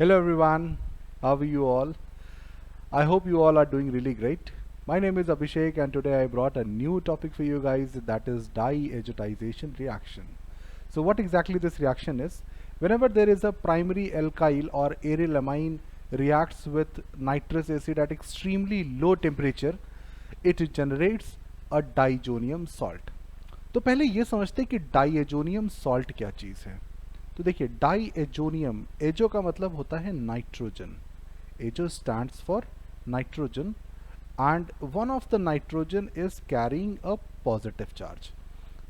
Hello everyone, how are you all? I hope you all are doing really great. My name is Abhishek and today I brought a new topic for you guys, that is diazotization reaction. So what exactly this reaction is? Whenever there is a primary alkyl or aryl amine reacts with nitrous acid at extremely low temperature, it generates a diazonium salt. तो पहले ये समझते हैं कि diazonium salt क्या चीज़ है। तो देखिए डाइएजोनियम, एजो का मतलब होता है nitrogen, azo stands for nitrogen and one of the nitrogen is carrying a positive charge.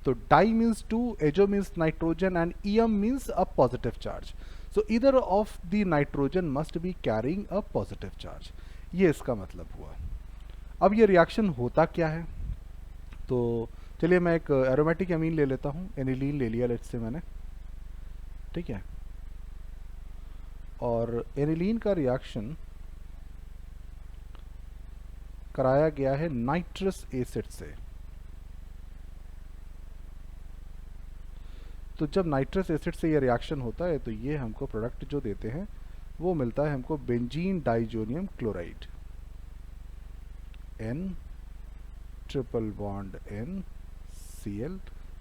तो di means two, azo means nitrogen and ium means a positive charge. So either of the nitrogen must be carrying a positive charge, ये इसका मतलब हुआ। अब ये reaction होता क्या है, तो चलिए मैं एक एरोमेटिक अमीन ले लेता हूँ, एनिलीन ले लिया लेट्स से मैंने, ठीक है। और एनिलीन का रिएक्शन कराया गया है नाइट्रस एसिड से। तो जब नाइट्रस एसिड से ये रिएक्शन होता है तो ये हमको प्रोडक्ट जो देते हैं वो मिलता है हमको benzene diazonium chloride, N triple bond N Cl,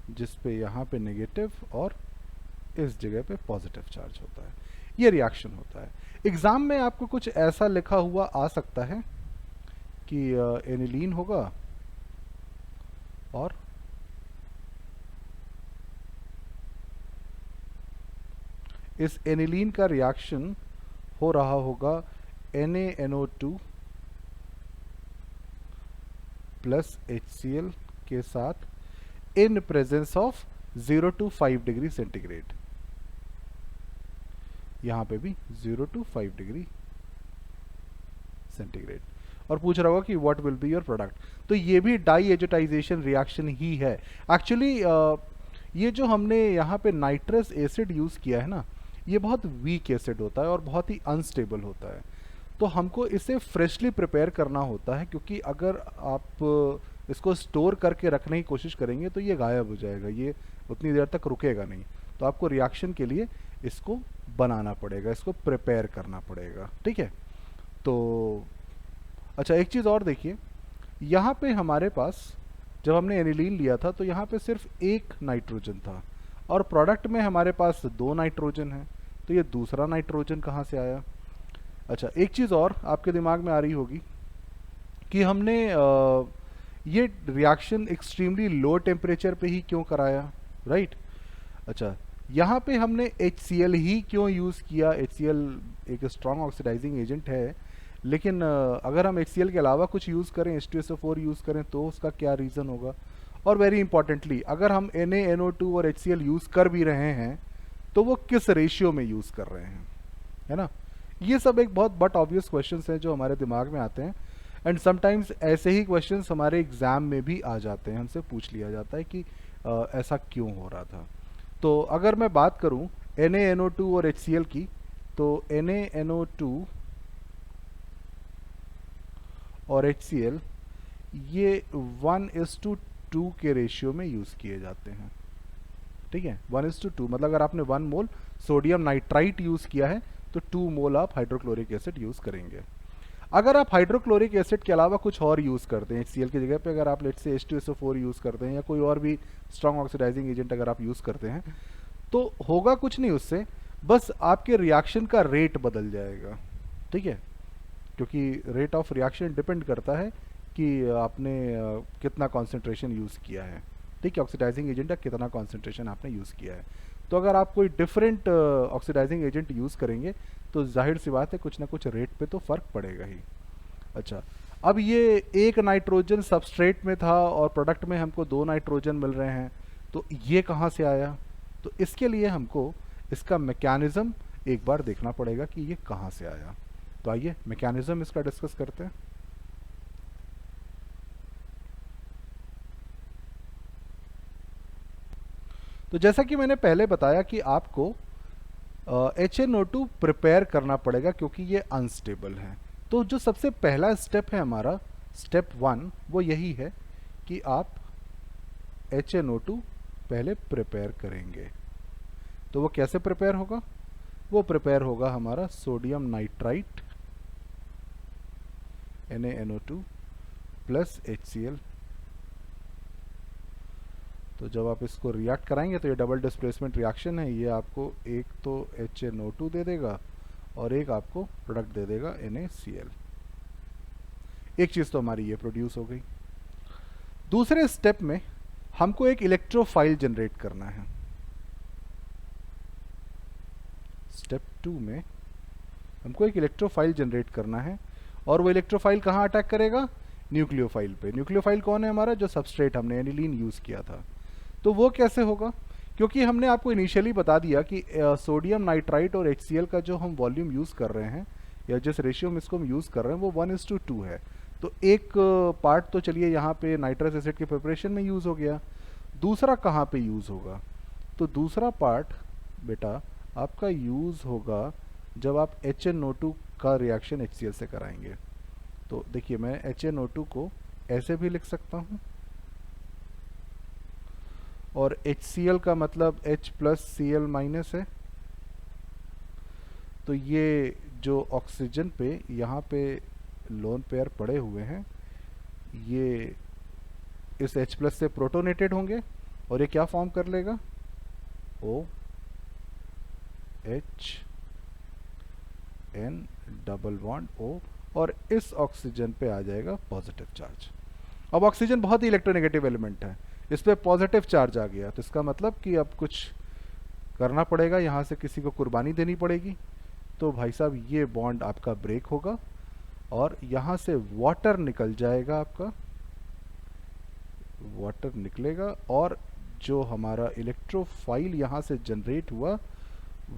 जिस पे यहाँ पे नेगेटिव और इस जगह पे पॉजिटिव चार्ज होता है। ये रिएक्शन होता है। एग्जाम में आपको कुछ ऐसा लिखा हुआ आ सकता है कि एनिलीन होगा और इस एनिलीन का रिएक्शन हो रहा होगा NaNO2 प्लस HCl के साथ in presence of 0 to 5 degree centigrade. यहाँ पे भी 0 to 5 डिग्री सेंटीग्रेड, और पूछ रहा होगा कि what will be your product. तो ये भी डाइएजोटाइजेशन रिएक्शन ही है। एक्चुअली ये जो हमने यहाँ पे नाइट्रस एसिड यूज़ किया है ना, ये बहुत वीक एसिड होता है और बहुत ही अनस्टेबल होता है। तो हमको इसे फ्रेशली प्रिपेयर करना होता है, क्योंकि अगर आप इसको स्टोर करके रखने की कोशिश करेंगे तो ये गायब हो जाएगा, ये उतनी देर तक रुकेगा नहीं। तो आपको रिएक्शन के लिए इसको बनाना पड़ेगा, इसको प्रिपेयर करना पड़ेगा, ठीक है। तो अच्छा, एक चीज़ और देखिए, यहाँ पे हमारे पास जब हमने एनिलीन लिया था तो यहाँ पे सिर्फ एक नाइट्रोजन था और प्रोडक्ट में हमारे पास 2 नाइट्रोजन है। तो ये दूसरा नाइट्रोजन कहाँ से आया? अच्छा, एक चीज़ और आपके दिमाग में आ रही होगी कि हमने ये रिएक्शन एक्सट्रीमली लो टेम्परेचर पे ही क्यों कराया, राइट? अच्छा, यहाँ पे हमने HCl ही क्यों यूज़ किया? HCl एक स्ट्रॉन्ग ऑक्सीडाइजिंग एजेंट है, लेकिन अगर हम HCl के अलावा कुछ यूज़ करें, H2SO4 यूज़ करें, तो उसका क्या रीज़न होगा? और वेरी इंपॉर्टेंटली, अगर हम NaNO2 और HCl यूज़ कर भी रहे हैं तो वो किस रेशियो में यूज़ कर रहे हैं, है ना? ये सब एक बहुत बट ऑब्वियस क्वेश्चंस हैं जो हमारे दिमाग में आते हैं, एंड समटाइम्स ऐसे ही क्वेश्चंस हमारे एग्ज़ाम में भी आ जाते हैं, हमसे पूछ लिया जाता है कि ऐसा क्यों हो रहा था। तो अगर मैं बात करूं NaNO2 और HCl की, तो NaNO2 और HCl ये 1:2 के रेशियो में यूज़ किए जाते हैं, ठीक है। 1:2 मतलब अगर आपने 1 मोल सोडियम नाइट्राइट यूज़ किया है तो 2 मोल आप हाइड्रोक्लोरिक एसिड यूज़ करेंगे। अगर आप हाइड्रोक्लोरिक एसिड के अलावा कुछ और यूज़ करते हैं HCl की जगह पे, अगर आप लेट्स से H2SO4 यूज़ करते हैं या कोई और भी स्ट्रॉन्ग ऑक्सीडाइजिंग एजेंट अगर आप यूज़ करते हैं, तो होगा कुछ नहीं उससे, बस आपके रिएक्शन का रेट बदल जाएगा, ठीक है। क्योंकि रेट ऑफ रिएक्शन डिपेंड करता है कि आपने कितना कॉन्सेंट्रेशन यूज़ किया है, ठीक है, ऑक्सीडाइजिंग एजेंट का कितना कॉन्सेंट्रेशन आपने यूज़ किया है। तो अगर आप कोई डिफरेंट ऑक्सीडाइजिंग एजेंट यूज़ करेंगे तो जाहिर सी बात है कुछ ना कुछ रेट पे तो फ़र्क पड़ेगा ही। अच्छा, अब ये एक नाइट्रोजन सबस्ट्रेट में था और प्रोडक्ट में हमको 2 नाइट्रोजन मिल रहे हैं, तो ये कहाँ से आया? तो इसके लिए हमको इसका मैकेनिज़्म एक बार देखना पड़ेगा कि ये कहाँ से आया। तो आइए मैकेनिज़्म इसका डिस्कस करते हैं। तो जैसा कि मैंने पहले बताया कि आपको HNO2 प्रिपेयर करना पड़ेगा क्योंकि ये अनस्टेबल है। तो जो सबसे पहला स्टेप है हमारा, स्टेप 1, वो यही है कि आप HNO2 पहले प्रिपेयर करेंगे। तो वो कैसे प्रिपेयर होगा? वो प्रिपेयर होगा हमारा sodium nitrite NaNO2 plus HCl। तो जब आप इसको रिएक्ट कराएंगे तो ये डबल डिस्प्लेसमेंट रिएक्शन है, ये आपको एक तो HNO2 दे देगा और एक आपको प्रोडक्ट दे देगा NaCl। एक चीज़ तो हमारी ये प्रोड्यूस हो गई। दूसरे स्टेप में हमको एक इलेक्ट्रोफाइल जनरेट करना है। स्टेप 2 में हमको एक इलेक्ट्रोफाइल जनरेट करना है और वो इलेक्ट्रोफाइल कहाँ अटैक करेगा? न्यूक्लियोफाइल पे। न्यूक्लियोफाइल कौन है हमारा? जो सबस्ट्रेट हमने एनिलीन यूज़ किया था। तो वो कैसे होगा? क्योंकि हमने आपको इनिशियली बता दिया कि सोडियम नाइट्राइट और HCl का जो हम वॉल्यूम यूज़ कर रहे हैं या जिस रेशियो में इसको हम यूज़ कर रहे हैं वो 1:2 है। तो एक पार्ट तो चलिए यहाँ पे नाइट्रस एसिड के प्रिपरेशन में यूज़ हो गया, दूसरा कहाँ पे यूज़ होगा? तो दूसरा पार्ट बेटा आपका यूज़ होगा जब आप HNO2 का रिएक्शन HCl से कराएंगे। तो देखिए मैं HNO2 को ऐसे भी लिख सकता हूँ और HCl का मतलब H प्लस Cl माइनस है। तो ये जो ऑक्सीजन पे यहाँ पे लोन पेयर पड़े हुए हैं ये इस H प्लस से प्रोटोनेटेड होंगे और ये क्या फॉर्म कर लेगा? O H N double bond O और इस ऑक्सीजन पे आ जाएगा पॉजिटिव चार्ज। अब ऑक्सीजन बहुत ही इलेक्ट्रोनेगेटिव एलिमेंट है, इस पे पॉजिटिव चार्ज आ गया तो इसका मतलब कि अब कुछ करना पड़ेगा, यहाँ से किसी को कुर्बानी देनी पड़ेगी। तो भाई साहब ये बॉन्ड आपका ब्रेक होगा और यहाँ से वाटर निकल जाएगा, आपका वाटर निकलेगा और जो हमारा इलेक्ट्रोफाइल यहाँ से जनरेट हुआ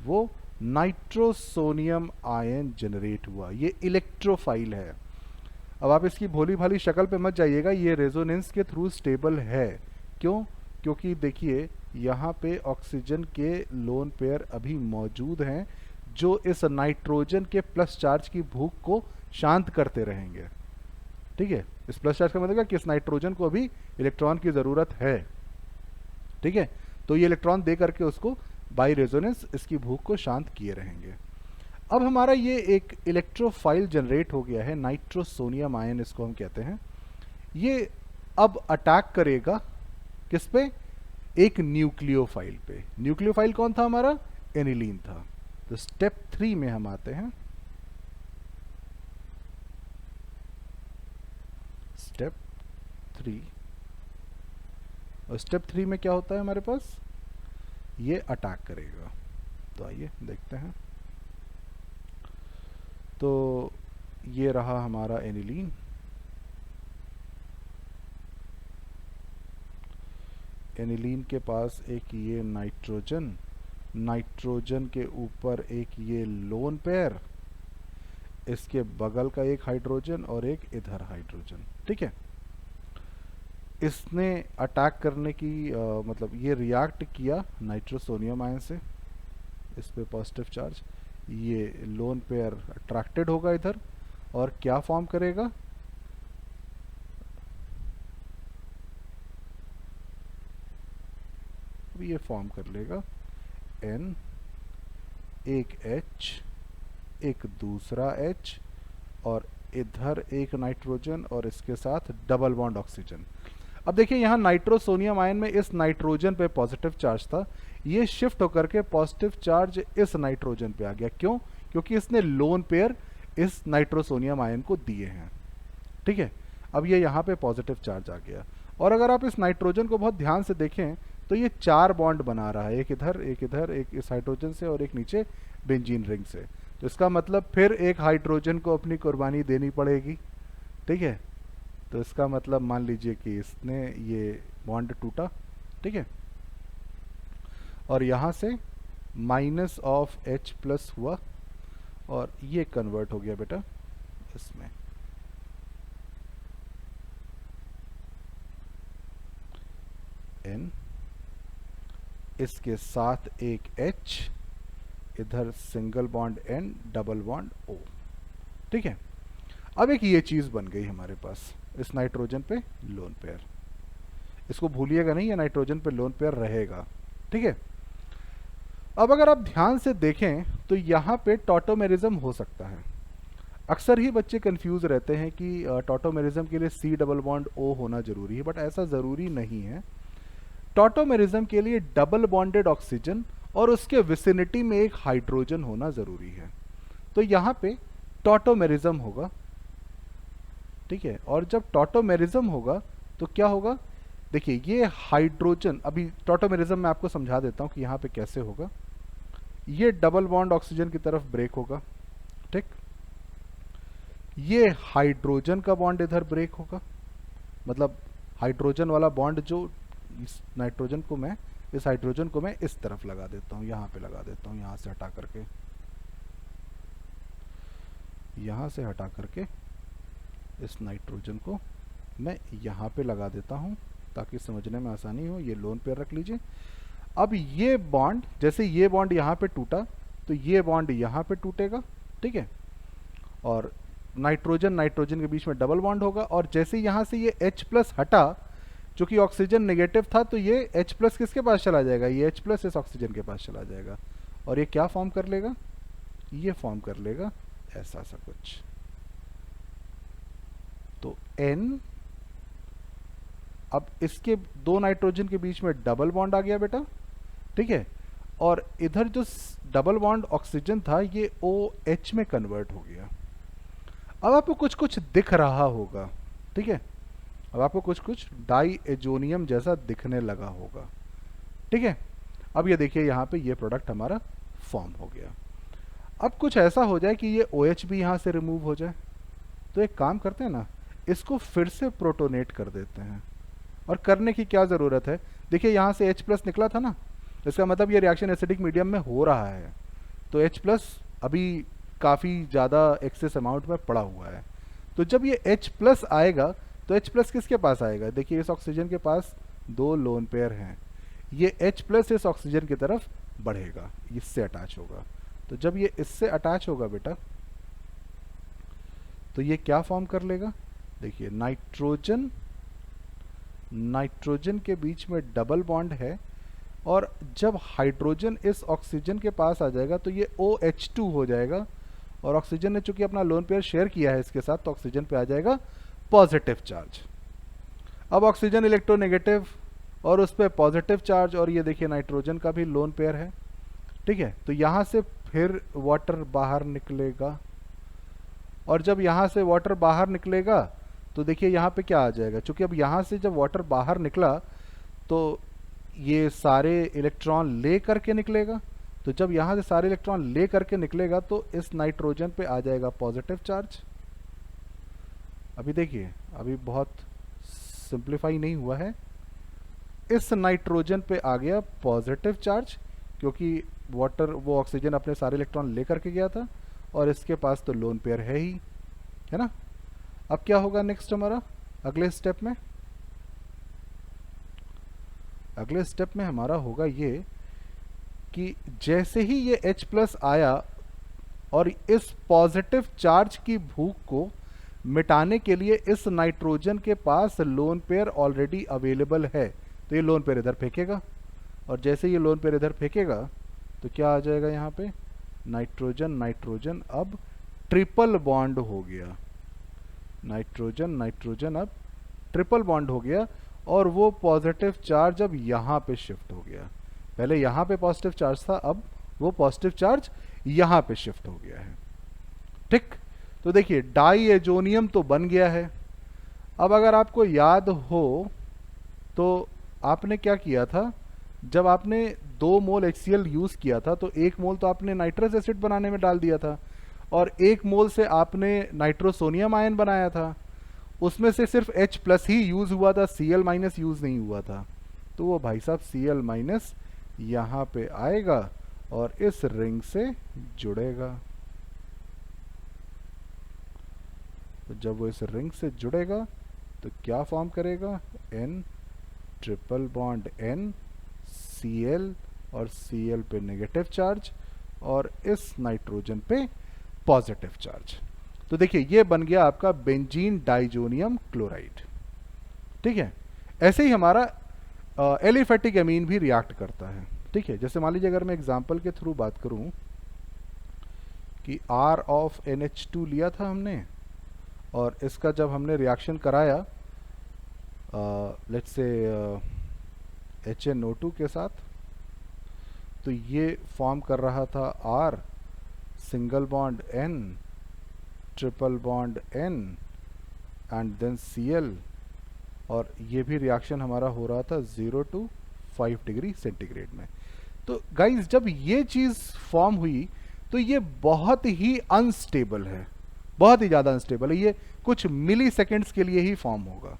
वो नाइट्रोसोनियम आयन जनरेट हुआ। ये इलेक्ट्रोफाइल है। अब आप इसकी भोली भाली शक्ल पे मत जाइएगा, ये रेजोनेंस के थ्रू स्टेबल है। क्यों? क्योंकि देखिए यहाँ पे ऑक्सीजन के लोन पेयर अभी मौजूद हैं जो इस नाइट्रोजन के प्लस चार्ज की भूख को शांत करते रहेंगे। ठीक है, इस प्लस चार्ज का मतलब है कि इस नाइट्रोजन को अभी इलेक्ट्रॉन की ज़रूरत है। ठीक है, तो ये इलेक्ट्रॉन दे करके उसको बाई रेजोनेंस इसकी भूख को शांत किए रहेंगे। अब हमारा ये एक इलेक्ट्रोफाइल जनरेट हो गया है, नाइट्रोसोनियम आयन इसको हम कहते हैं। ये अब अटैक करेगा किस पे? एक न्यूक्लियोफाइल पे। न्यूक्लियोफाइल कौन था हमारा? एनिलीन था। तो स्टेप 3 में हम आते हैं। स्टेप 3 और स्टेप 3 में क्या होता है हमारे पास? ये अटैक करेगा। तो आइए देखते हैं। तो ये रहा हमारा एनिलीन। एनिलीन के पास एक ये नाइट्रोजन, नाइट्रोजन के ऊपर एक ये लोन पेयर, इसके बगल का एक हाइड्रोजन और एक इधर हाइड्रोजन। ठीक है, इसने अटैक करने की मतलब ये रिएक्ट किया नाइट्रोसोनियम आयन से, इस पे पॉजिटिव चार्ज, ये लोन पेयर अट्रैक्टेड होगा इधर और क्या फॉर्म करेगा? अब ये फॉर्म कर लेगा N, एक H, एक दूसरा H और इधर एक नाइट्रोजन और इसके साथ डबल बॉन्ड ऑक्सीजन। अब देखिए यहाँ नाइट्रोसोनियम आयन में इस नाइट्रोजन पे पॉजिटिव चार्ज था, ये शिफ्ट होकर के पॉजिटिव चार्ज इस नाइट्रोजन पे आ गया। क्यों? क्योंकि इसने लोन पेयर इस नाइट्रोसोनियम आयन को दिए हैं। ठीक है, अब ये यहाँ पे पॉजिटिव चार्ज आ गया और अगर आप इस नाइट्रोजन को बहुत ध्यान से देखें तो ये 4 बॉन्ड बना रहा है, एक इधर, एक इधर, एक इस हाइड्रोजन से और एक नीचे बेंजीन रिंग से। तो इसका मतलब फिर एक हाइड्रोजन को अपनी कुर्बानी देनी पड़ेगी। ठीक है, तो इसका मतलब मान लीजिए कि इसने ये बॉन्ड टूटा। ठीक है, और यहाँ से माइनस ऑफ H प्लस हुआ और ये कन्वर्ट हो गया बेटा इसमें। N, इसके साथ एक H, इधर single bond N, double bond O। ठीक है, अब एक ये चीज़ बन गई हमारे पास, इस नाइट्रोजन पे लोन पेयर। इसको भूलिएगा नहीं, ये नाइट्रोजन पे लोन पेयर रहेगा। ठीक है, अब अगर आप ध्यान से देखें तो यहाँ पे टॉटोमेरिज्म हो सकता है। अक्सर ही बच्चे कंफ्यूज रहते हैं कि टॉटोमेरिज्म के लिए सी डबल बॉन्ड ओ होना जरूरी है, बट ऐसा ज़रूरी नहीं है। टॉटोमेरिज्म के लिए डबल बॉन्डेड ऑक्सीजन और उसके विसिनिटी में एक हाइड्रोजन होना ज़रूरी है। तो यहाँ पे टॉटोमेरिज्म होगा, ठीक है। और जब टॉटोमेरिज्म होगा तो क्या होगा, देखिए ये हाइड्रोजन, अभी टॉटोमेरिज्म मैं आपको समझा देता हूँ कि यहाँ पे कैसे होगा। ये डबल बॉन्ड ऑक्सीजन की तरफ ब्रेक होगा, ठीक। ये हाइड्रोजन का बॉन्ड इधर ब्रेक होगा, मतलब हाइड्रोजन वाला बॉन्ड जो इस नाइट्रोजन को मैं, इस हाइड्रोजन को मैं इस तरफ लगा देता हूँ, यहाँ पे लगा देता हूँ, यहाँ से हटा करके, यहाँ से हटा करके इस नाइट्रोजन को मैं यहाँ पे लगा देता हूँ ताकि समझने में आसानी हो। ये लोन पेयर रख लीजिए। अब ये बॉन्ड, जैसे ये बॉन्ड यहाँ पे टूटा तो ये बॉन्ड यहाँ पे टूटेगा, ठीक है। और नाइट्रोजन नाइट्रोजन के बीच में डबल बॉन्ड होगा, और जैसे यहाँ से ये H प्लस हटा, चूंकि ऑक्सीजन नेगेटिव था, तो ये H प्लस किसके पास चला जाएगा, ये H प्लस इस ऑक्सीजन के पास चला जाएगा, और ये क्या फॉर्म कर लेगा, ये फॉर्म कर लेगा ऐसा सा कुछ। तो N, अब इसके दो नाइट्रोजन के बीच में डबल बॉन्ड आ गया बेटा, ठीक है। और इधर जो डबल बॉन्ड ऑक्सीजन था ये OH में कन्वर्ट हो गया। अब आपको कुछ कुछ दिख रहा होगा, ठीक है। अब आपको कुछ कुछ डाई एजोनियम जैसा दिखने लगा होगा, ठीक है। अब ये देखिए यहाँ पे ये प्रोडक्ट हमारा फॉर्म हो गया। अब कुछ ऐसा हो जाए कि ये OH भी यहाँ से रिमूव हो जाए, तो एक काम करते हैं ना, इसको फिर से प्रोटोनेट कर देते हैं। और करने की क्या ज़रूरत है, देखिए यहाँ से H प्लस निकला था ना, इसका मतलब ये रिएक्शन एसिडिक मीडियम में हो रहा है, तो H प्लस अभी काफ़ी ज़्यादा एक्सेस अमाउंट में पड़ा हुआ है। तो जब ये H प्लस आएगा तो H प्लस किसके पास आएगा, देखिए इस ऑक्सीजन के पास दो लोन पेयर हैं, ये H प्लस इस ऑक्सीजन की तरफ बढ़ेगा, इससे अटैच होगा। तो जब ये इससे अटैच होगा बेटा, तो ये क्या फॉर्म कर लेगा, देखिए नाइट्रोजन नाइट्रोजन के बीच में डबल बॉन्ड है, और जब हाइड्रोजन इस ऑक्सीजन के पास आ जाएगा तो ये OH2 हो जाएगा, और ऑक्सीजन ने चूंकि अपना लोन पेयर शेयर किया है इसके साथ, तो ऑक्सीजन पे आ जाएगा पॉजिटिव चार्ज। अब ऑक्सीजन इलेक्ट्रोनेगेटिव और उस पर पॉजिटिव चार्ज, और ये देखिए नाइट्रोजन का भी लोन पेयर है, ठीक है। तो यहाँ से फिर वाटर बाहर निकलेगा, और जब यहाँ से वाटर बाहर निकलेगा तो देखिए यहाँ पे क्या आ जाएगा, क्योंकि अब यहाँ से जब वाटर बाहर निकला तो ये सारे इलेक्ट्रॉन ले करके निकलेगा, तो जब यहाँ से सारे इलेक्ट्रॉन ले करके निकलेगा तो इस नाइट्रोजन पे आ जाएगा पॉजिटिव चार्ज। अभी देखिए, अभी बहुत सिंप्लीफाई नहीं हुआ है, इस नाइट्रोजन पे आ गया पॉजिटिव चार्ज, क्योंकि वाटर, वो ऑक्सीजन अपने सारे इलेक्ट्रॉन ले करके गया था, और इसके पास तो लोन पेयर है ही, है ना। अब क्या होगा नेक्स्ट हमारा, अगले स्टेप में, अगले स्टेप में हमारा होगा ये कि जैसे ही ये H प्लस आया और इस पॉजिटिव चार्ज की भूख को मिटाने के लिए इस नाइट्रोजन के पास लोन पेयर ऑलरेडी अवेलेबल है, तो ये लोन पेयर इधर फेंकेगा, और जैसे ये लोन पेयर इधर फेंकेगा तो क्या आ जाएगा यहाँ पे, नाइट्रोजन नाइट्रोजन अब ट्रिपल बॉन्ड हो गया, नाइट्रोजन नाइट्रोजन अब ट्रिपल बॉन्ड हो गया, और वो पॉजिटिव चार्ज अब यहाँ पे शिफ्ट हो गया। पहले यहाँ पे पॉजिटिव चार्ज था, अब वो पॉजिटिव चार्ज यहाँ पे शिफ्ट हो गया है, ठीक। तो देखिए डाई एजोनियम तो बन गया है। अब अगर आपको याद हो तो आपने क्या किया था, जब आपने 2 मोल HCl यूज किया था तो 1 मोल तो आपने नाइट्रस एसिड बनाने में डाल दिया था, और 1 मोल से आपने नाइट्रोसोनियम आयन बनाया था, उसमें से सिर्फ H प्लस ही यूज हुआ था, Cl माइनस यूज नहीं हुआ था। तो वो भाई साहब Cl माइनस यहाँ पे आएगा और इस रिंग से जुड़ेगा। तो जब वो इस रिंग से जुड़ेगा तो क्या फॉर्म करेगा, N triple bond N, Cl और Cl पे नेगेटिव चार्ज, और इस नाइट्रोजन पे पॉजिटिव चार्ज। तो देखिए ये बन गया आपका बेंजीन डाइजोनियम क्लोराइड, ठीक है। ऐसे ही हमारा एलिफेटिक एमीन भी रिएक्ट करता है। ठीक है, जैसे मान लीजिए अगर मैं एग्जांपल के थ्रू बात करूं कि R ऑफ NH2 लिया था हमने, और इसका जब हमने रिएक्शन कराया लेट्स से HNO2 के साथ, तो ये फॉर्म कर रहा था R single bond N triple bond N and then Cl, और ये भी रिएक्शन हमारा हो रहा था 0 to 5 डिग्री सेंटीग्रेड में। तो गाइस जब ये चीज़ फॉर्म हुई तो ये बहुत ही अनस्टेबल है, बहुत ही ज़्यादा अनस्टेबल है। ये कुछ मिली सेकेंड्स के लिए ही फॉर्म होगा,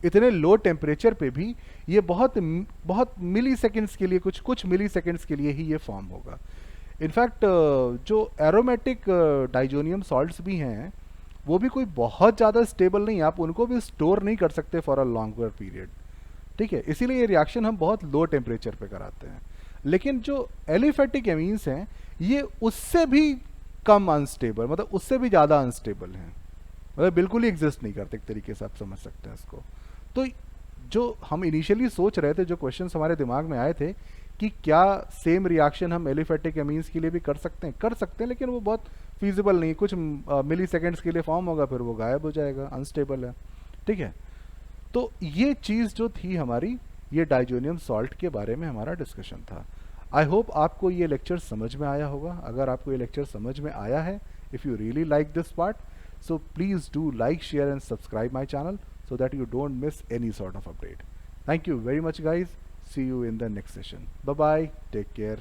इतने लो टेम्परेचर पे भी ये बहुत बहुत मिली सेकेंड्स के लिए, कुछ मिली सेकेंड्स के लिए ही ये फॉर्म होगा। इनफैक्ट जो एरोमेटिक डाइजोनियम सॉल्ट्स भी हैं वो भी कोई बहुत ज़्यादा स्टेबल नहीं, आप उनको भी स्टोर नहीं कर सकते फॉर अ लॉन्गर पीरियड। ठीक है, इसीलिए ये रिएक्शन हम बहुत लो टेम्परेचर पे कराते हैं। लेकिन जो एलिफेटिक एमीन्स हैं ये उससे भी कम अनस्टेबल, मतलब उससे भी ज़्यादा अनस्टेबल हैं, मतलब बिल्कुल ही एग्जिस्ट नहीं करते, एक तरीके से आप समझ सकते हैं इसको। तो जो हम इनिशियली सोच रहे थे, जो क्वेश्चंस हमारे दिमाग में आए थे कि क्या सेम रिएक्शन हम एलिफेटिक एमीन्स के लिए भी कर सकते हैं, लेकिन वो बहुत फीजिबल नहीं, कुछ मिली सेकेंड्स के लिए फॉर्म होगा फिर वो गायब हो जाएगा, अनस्टेबल है। ठीक है, तो ये चीज़ जो थी हमारी, ये डाइजोनियम सॉल्ट के बारे में हमारा डिस्कशन था। आई होप आपको ये लेक्चर समझ में आया होगा। अगर आपको ये लेक्चर समझ में आया है, if you really like this part, so please do like, share and subscribe my channel so that you don't miss any sort of update. Thank you very much guys. See you in the next session. Bye bye. Take care.